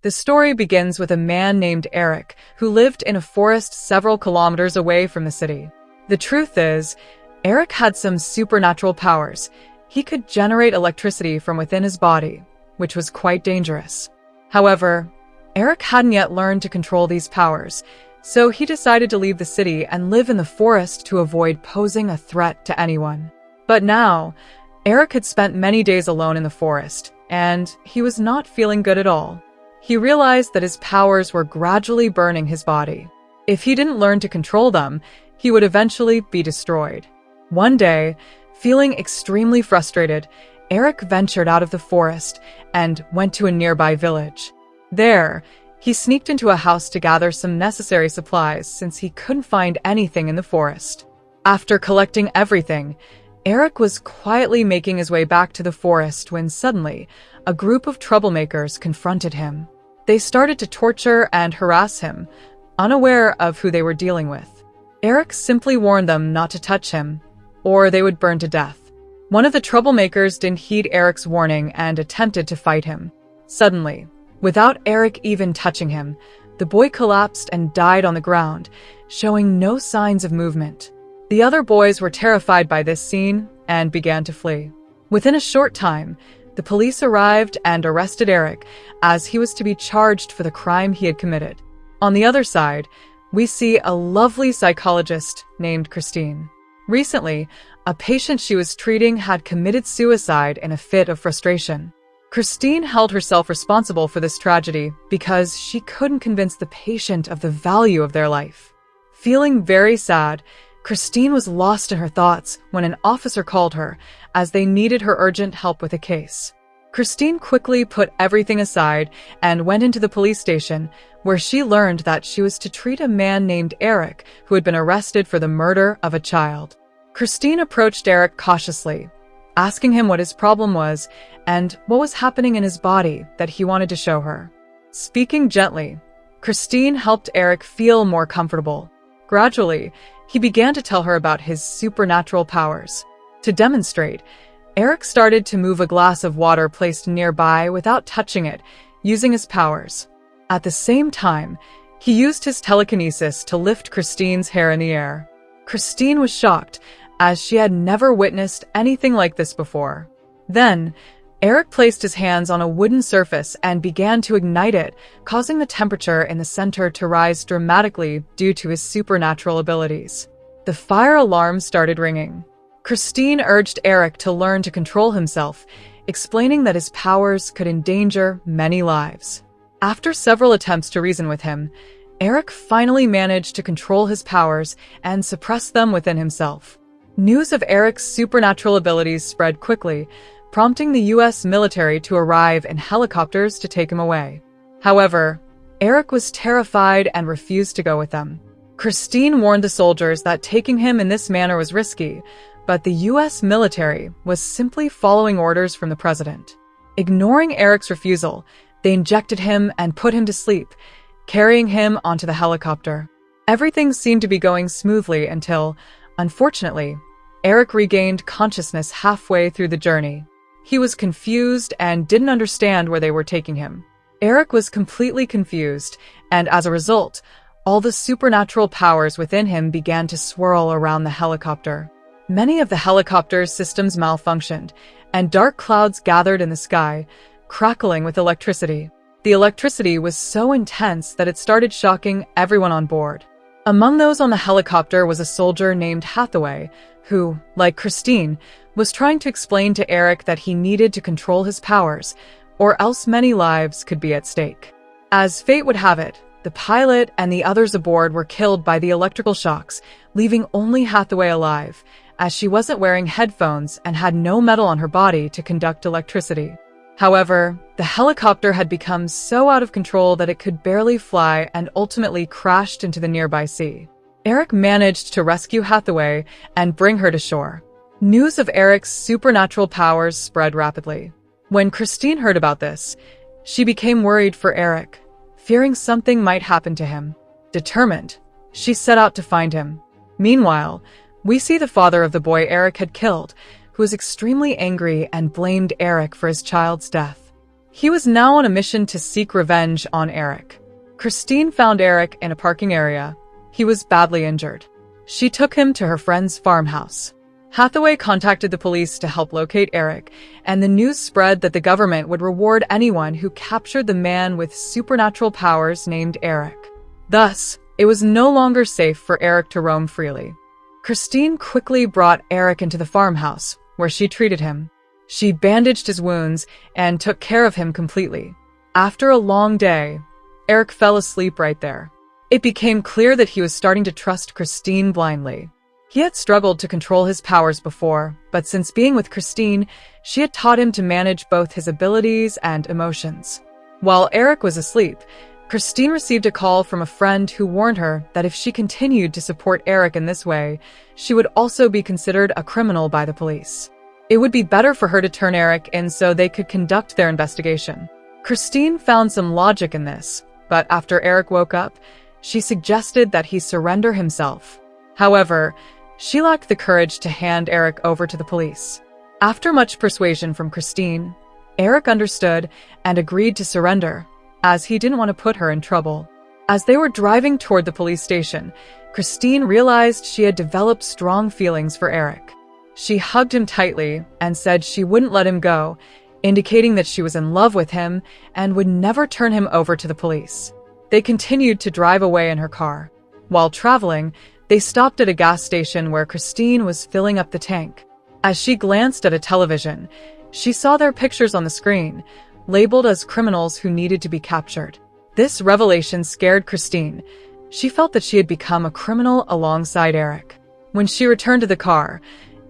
The story begins with a man named Eric who lived in a forest several kilometers away from the city. The truth is, Eric had some supernatural powers. He could generate electricity from within his body, which was quite dangerous. However, Eric hadn't yet learned to control these powers, so he decided to leave the city and live in the forest to avoid posing a threat to anyone. But now, Eric had spent many days alone in the forest, and he was not feeling good at all. He realized that his powers were gradually burning his body. If he didn't learn to control them, he would eventually be destroyed. One day, feeling extremely frustrated, Eric ventured out of the forest and went to a nearby village. There, he sneaked into a house to gather some necessary supplies since he couldn't find anything in the forest. After collecting everything, Eric was quietly making his way back to the forest when suddenly, a group of troublemakers confronted him. They started to torture and harass him, unaware of who they were dealing with. Eric simply warned them not to touch him, or they would burn to death. One of the troublemakers didn't heed Eric's warning and attempted to fight him. Suddenly, without Eric even touching him, the boy collapsed and died on the ground, showing no signs of movement. The other boys were terrified by this scene and began to flee. Within a short time, the police arrived and arrested Eric, as he was to be charged for the crime he had committed. On the other side, we see a lovely psychologist named Christine. Recently, a patient she was treating had committed suicide in a fit of frustration. Christine held herself responsible for this tragedy because she couldn't convince the patient of the value of their life. Feeling very sad, Christine was lost in her thoughts when an officer called her, as they needed her urgent help with a case. Christine quickly put everything aside and went into the police station, where she learned that she was to treat a man named Eric who had been arrested for the murder of a child. Christine approached Eric cautiously, asking him what his problem was and what was happening in his body that he wanted to show her. Speaking gently, Christine helped Eric feel more comfortable. Gradually, he began to tell her about his supernatural powers. To demonstrate, Eric started to move a glass of water placed nearby without touching it, using his powers. At the same time, he used his telekinesis to lift Christine's hair in the air. Christine was shocked, as she had never witnessed anything like this before. Then, Eric placed his hands on a wooden surface and began to ignite it, causing the temperature in the center to rise dramatically due to his supernatural abilities. The fire alarm started ringing. Christine urged Eric to learn to control himself, explaining that his powers could endanger many lives. After several attempts to reason with him, Eric finally managed to control his powers and suppress them within himself. News of Eric's supernatural abilities spread quickly, prompting the U.S. military to arrive in helicopters to take him away. However, Eric was terrified and refused to go with them. Christine warned the soldiers that taking him in this manner was risky, but the U.S. military was simply following orders from the president. Ignoring Eric's refusal, they injected him and put him to sleep, carrying him onto the helicopter. Everything seemed to be going smoothly until, unfortunately, Eric regained consciousness halfway through the journey. He was confused and didn't understand where they were taking him. Eric was completely confused, and as a result, all the supernatural powers within him began to swirl around the helicopter. Many of the helicopter's systems malfunctioned, and dark clouds gathered in the sky, crackling with electricity. The electricity was so intense that it started shocking everyone on board. Among those on the helicopter was a soldier named Hathaway, who, like Christine, was trying to explain to Eric that he needed to control his powers, or else many lives could be at stake. As fate would have it, the pilot and the others aboard were killed by the electrical shocks, leaving only Hathaway alive, as she wasn't wearing headphones and had no metal on her body to conduct electricity. However, the helicopter had become so out of control that it could barely fly and ultimately crashed into the nearby sea. Eric managed to rescue Hathaway and bring her to shore. News of Eric's supernatural powers spread rapidly. When Christine heard about this, she became worried for Eric, fearing something might happen to him. Determined, she set out to find him. Meanwhile, we see the father of the boy Eric had killed, who was extremely angry and blamed Eric for his child's death. He was now on a mission to seek revenge on Eric. Christine found Eric in a parking area. He was badly injured. She took him to her friend's farmhouse. Hathaway contacted the police to help locate Eric, and the news spread that the government would reward anyone who captured the man with supernatural powers named Eric. Thus, it was no longer safe for Eric to roam freely. Christine quickly brought Eric into the farmhouse, where she treated him. She bandaged his wounds and took care of him completely. After a long day, Eric fell asleep right there. It became clear that he was starting to trust Christine blindly. He had struggled to control his powers before, but since being with Christine, she had taught him to manage both his abilities and emotions. While Eric was asleep, Christine received a call from a friend who warned her that if she continued to support Eric in this way, she would also be considered a criminal by the police. It would be better for her to turn Eric in so they could conduct their investigation. Christine found some logic in this, but after Eric woke up, she suggested that he surrender himself. However, she lacked the courage to hand Eric over to the police. After much persuasion from Christine, Eric understood and agreed to surrender, as he didn't want to put her in trouble. As they were driving toward the police station, Christine realized she had developed strong feelings for Eric. She hugged him tightly and said she wouldn't let him go, indicating that she was in love with him and would never turn him over to the police. They continued to drive away in her car. While traveling, they stopped at a gas station where Christine was filling up the tank. As she glanced at a television, she saw their pictures on the screen, labeled as criminals who needed to be captured. This revelation scared Christine. She felt that she had become a criminal alongside Eric. When she returned to the car,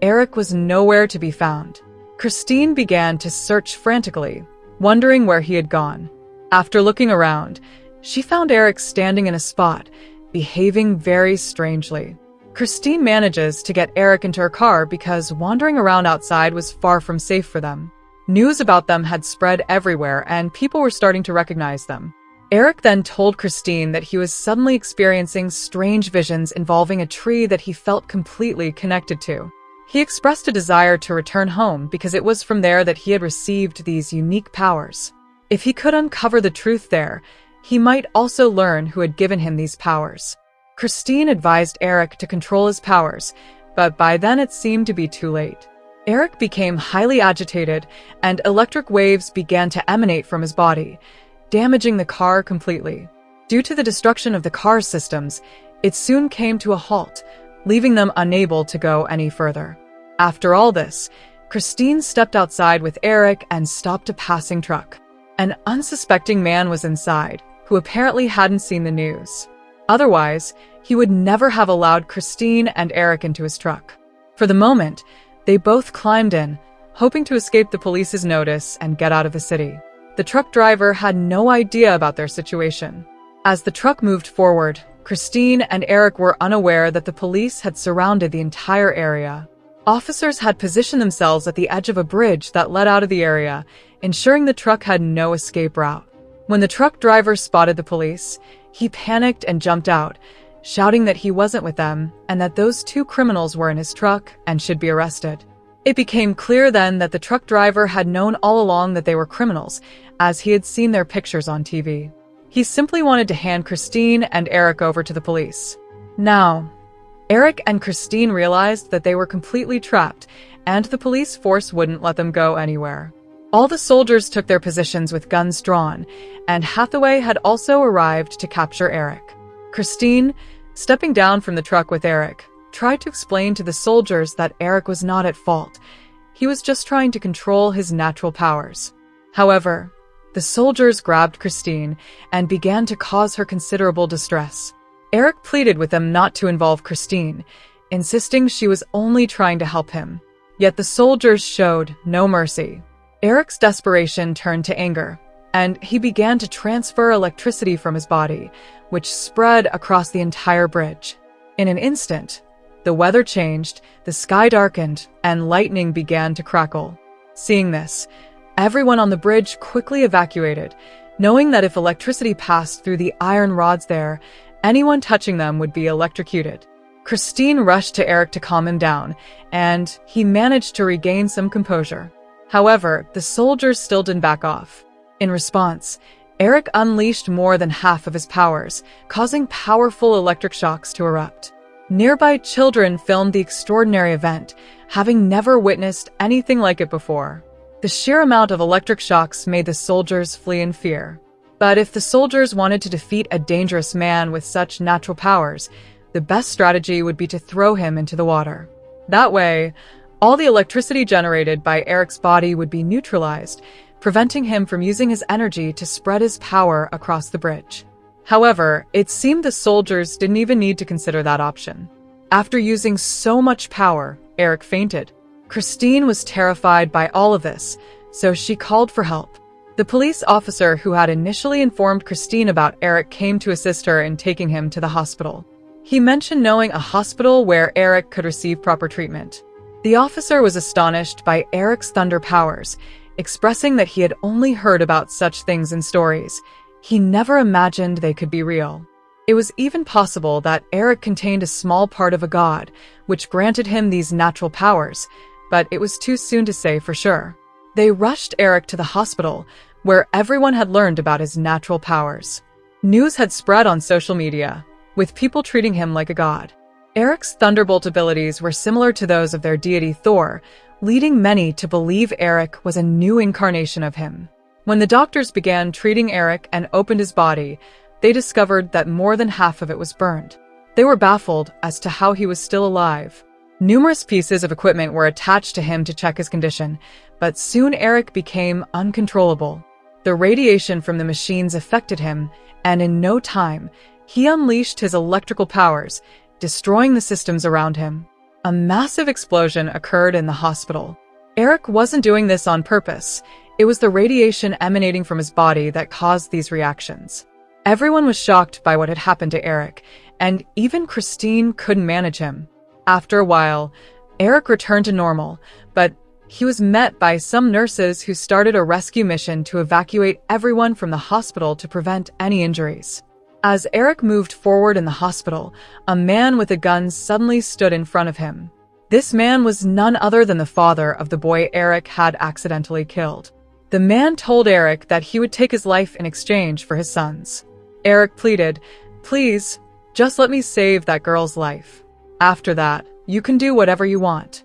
Eric was nowhere to be found. Christine began to search frantically, wondering where he had gone. After looking around, she found Eric standing in a spot, behaving very strangely. Christine manages to get Eric into her car because wandering around outside was far from safe for them. News about them had spread everywhere and people were starting to recognize them. Eric then told Christine that he was suddenly experiencing strange visions involving a tree that he felt completely connected to. He expressed a desire to return home because it was from there that he had received these unique powers. If he could uncover the truth there, he might also learn who had given him these powers. Christine advised Eric to control his powers, but by then it seemed to be too late. Eric became highly agitated, and electric waves began to emanate from his body, damaging the car completely. Due to the destruction of the car's systems, it soon came to a halt, leaving them unable to go any further. After all this, Christine stepped outside with Eric and stopped a passing truck. An unsuspecting man was inside, who apparently hadn't seen the news. Otherwise, he would never have allowed Christine and Eric into his truck. For the moment, they both climbed in, hoping to escape the police's notice and get out of the city. The truck driver had no idea about their situation. As the truck moved forward, Christine and Eric were unaware that the police had surrounded the entire area. Officers had positioned themselves at the edge of a bridge that led out of the area, ensuring the truck had no escape route. When the truck driver spotted the police, he panicked and jumped out, shouting that he wasn't with them and that those two criminals were in his truck and should be arrested. It became clear then that the truck driver had known all along that they were criminals, as he had seen their pictures on TV. He simply wanted to hand Christine and Eric over to the police. Now, Eric and Christine realized that they were completely trapped, and the police force wouldn't let them go anywhere. All the soldiers took their positions with guns drawn, and Hathaway had also arrived to capture Eric. Christine, stepping down from the truck with Eric, tried to explain to the soldiers that Eric was not at fault. He was just trying to control his natural powers. However, the soldiers grabbed Christine and began to cause her considerable distress. Eric pleaded with them not to involve Christine, insisting she was only trying to help him. Yet the soldiers showed no mercy. Eric's desperation turned to anger, and he began to transfer electricity from his body, which spread across the entire bridge. In an instant, the weather changed, the sky darkened, and lightning began to crackle. Seeing this, everyone on the bridge quickly evacuated, knowing that if electricity passed through the iron rods there, anyone touching them would be electrocuted. Christine rushed to Eric to calm him down, and he managed to regain some composure. However, the soldiers still didn't back off. In response, Eric unleashed more than half of his powers, causing powerful electric shocks to erupt. Nearby children filmed the extraordinary event, having never witnessed anything like it before. The sheer amount of electric shocks made the soldiers flee in fear. But if the soldiers wanted to defeat a dangerous man with such natural powers, the best strategy would be to throw him into the water. That way, all the electricity generated by Eric's body would be neutralized, preventing him from using his energy to spread his power across the bridge. However, it seemed the soldiers didn't even need to consider that option. After using so much power, Eric fainted. Christine was terrified by all of this, so she called for help. The police officer who had initially informed Christine about Eric came to assist her in taking him to the hospital. He mentioned knowing a hospital where Eric could receive proper treatment. The officer was astonished by Eric's thunder powers, expressing that he had only heard about such things in stories. He never imagined they could be real. It was even possible that Eric contained a small part of a god, which granted him these natural powers, but it was too soon to say for sure. They rushed Eric to the hospital, where everyone had learned about his natural powers. News had spread on social media, with people treating him like a god. Eric's thunderbolt abilities were similar to those of their deity THOR, leading many to believe Eric was a new incarnation of him. When the doctors began treating Eric and opened his body, they discovered that more than half of it was burned. They were baffled as to how he was still alive. Numerous pieces of equipment were attached to him to check his condition, but soon Eric became uncontrollable. The radiation from the machines affected him, and in no time, he unleashed his electrical powers, destroying the systems around him. A massive explosion occurred in the hospital. Eric wasn't doing this on purpose. It was the radiation emanating from his body that caused these reactions. Everyone was shocked by what had happened to Eric, and even Christine couldn't manage him. After a while, Eric returned to normal, but he was met by some nurses who started a rescue mission to evacuate everyone from the hospital to prevent any injuries. As Eric moved forward in the hospital, a man with a gun suddenly stood in front of him. This man was none other than the father of the boy Eric had accidentally killed. The man told Eric that he would take his life in exchange for his son's. Eric pleaded, "Please, just let me save that girl's life. After that, you can do whatever you want."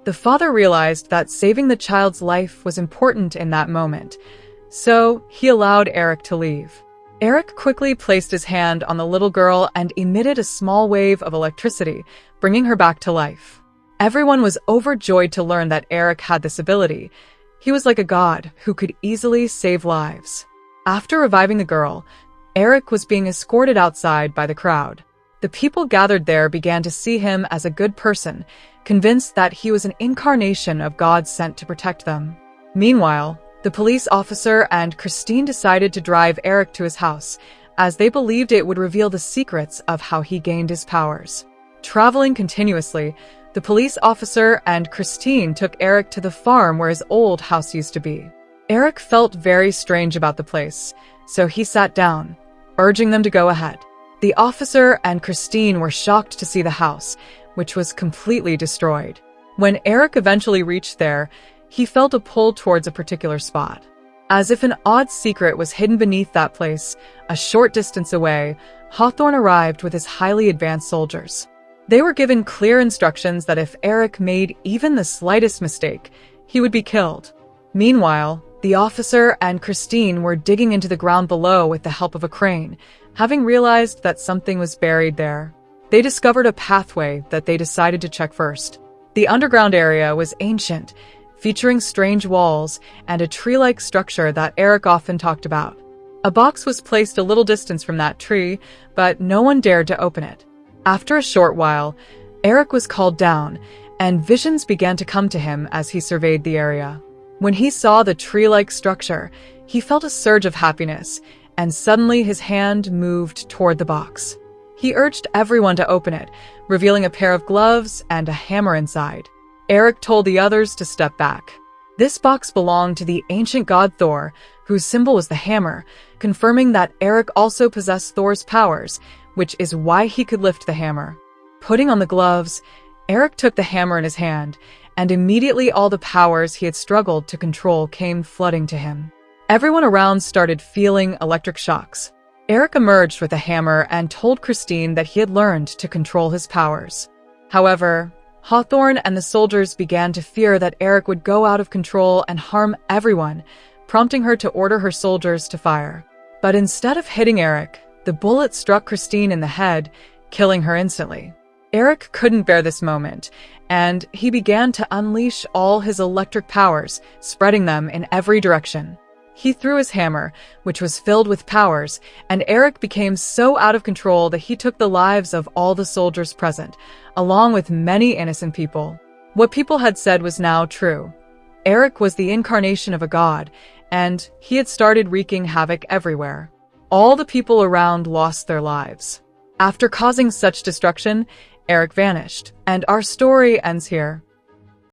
The father realized that saving the child's life was important in that moment, so he allowed Eric to leave. Eric quickly placed his hand on the little girl and emitted a small wave of electricity, bringing her back to life. Everyone was overjoyed to learn that Eric had this ability. He was like a god who could easily save lives. After reviving the girl, Eric was being escorted outside by the crowd. The people gathered there began to see him as a good person, convinced that he was an incarnation of God sent to protect them. Meanwhile, the police officer and Christine decided to drive Eric to his house, as they believed it would reveal the secrets of how he gained his powers. Traveling continuously, the police officer and Christine took Eric to the farm where his old house used to be. Eric felt very strange about the place, so he sat down, urging them to go ahead. The officer and Christine were shocked to see the house, which was completely destroyed. When Eric eventually reached there, he felt a pull towards a particular spot. As if an odd secret was hidden beneath that place, a short distance away, Hawthorne arrived with his highly advanced soldiers. They were given clear instructions that if Eric made even the slightest mistake, he would be killed. Meanwhile, the officer and Christine were digging into the ground below with the help of a crane, having realized that something was buried there. They discovered a pathway that they decided to check first. The underground area was ancient, featuring strange walls and a tree-like structure that Eric often talked about. A box was placed a little distance from that tree, but no one dared to open it. After a short while, Eric was called down, and visions began to come to him as he surveyed the area. When he saw the tree-like structure, he felt a surge of happiness, and suddenly his hand moved toward the box. He urged everyone to open it, revealing a pair of gloves and a hammer inside. Eric told the others to step back. This box belonged to the ancient god Thor, whose symbol was the hammer, confirming that Eric also possessed Thor's powers, which is why he could lift the hammer. Putting on the gloves, Eric took the hammer in his hand, and immediately all the powers he had struggled to control came flooding to him. Everyone around started feeling electric shocks. Eric emerged with a hammer and told Christine that he had learned to control his powers. However, Hawthorne and the soldiers began to fear that Eric would go out of control and harm everyone, prompting her to order her soldiers to fire. But instead of hitting Eric, the bullet struck Christine in the head, killing her instantly. Eric couldn't bear this moment, and he began to unleash all his electric powers, spreading them in every direction. He threw his hammer, which was filled with powers, and Eric became so out of control that he took the lives of all the soldiers present, along with many innocent people. What people had said was now true. Eric was the incarnation of a god, and he had started wreaking havoc everywhere. All the people around lost their lives. After causing such destruction, Eric vanished, and our story ends here.